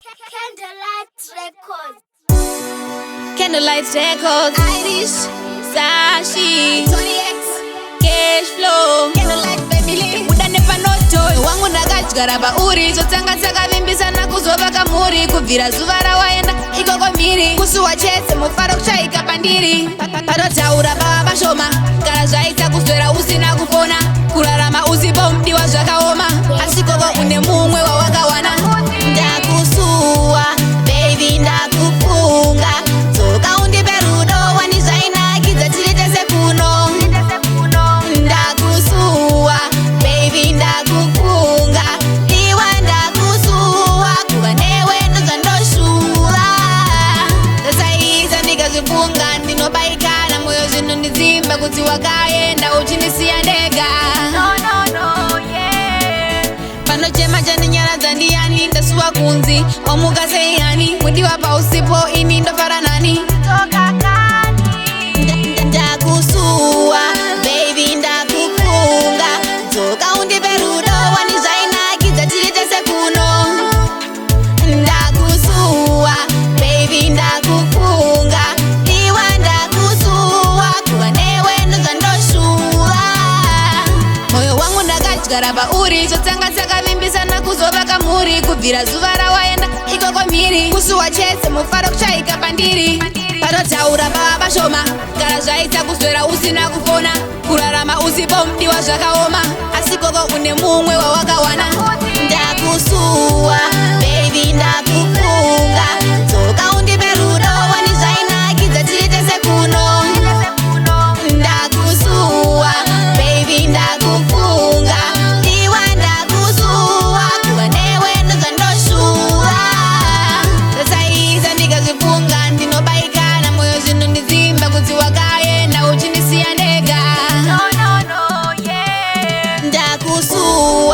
Candlelight Records. Candlelight Records. Irish. Sashi. Tony X. Cash flow. Candlelight family. Udane panoto wangu ndakadyara pauri chotanga takavimbisana kuzova kamuri kubvira zuva rawaenda ikoko mhiri kusuwa chese mufaro kuchaika pandiri patotaura bava vashoma kana zvaita kuzvera usina kupona kurarama usipo mudiwa zvakaoma asi koko une mumwe wawakawana ndakusuwa baby ndakufunga dzoka undipe rudo wani zvainakidza tiri tese kuno ndakusuwa baby ndakufunga iwe ndakusuwa kuva newe ndozvandoshuva tasaisa ndikazvifunga ndinobaikana mwoyo zvinondidzimba kuti wakaenda uchindisiya ndega panochema chandinyaradza ndiyani ndasuwa kunzi omuka seihani mudiwa pausipo ini ndofara nani ndakusuwa baby ndakufunga dzoka undipe rudo wani zvainakidza tiri tese kuno ndakusuwa baby ndakufunga iwe ndakusuwa kuva newe ndozvandoshuva mwoyo wangu ndakadyara pauri chotanga takavimbisana kuzova kamhuri kubvira zuva rawaenda ikoko mhiri kusuwa chese mufaro kuchaika pandiri patotaura bava vashoma kana zvaita kuzvera usina kupona kurarama usipo mudiwa zvakaoma asi koko une mumwe wawakawana ndakusuwa baby ndakufunga dzoka undipe rudo wani zvainakidza tiri tese kuno ndakusuwa baby ndakufunga iwe ndakusuwa kuva newe ndozvandoshuva tasaisa ndikazvifunga ndinobaikana mwoyo zvinondidzimba kuti wakaenda uchindisiya ndega ndakusuwa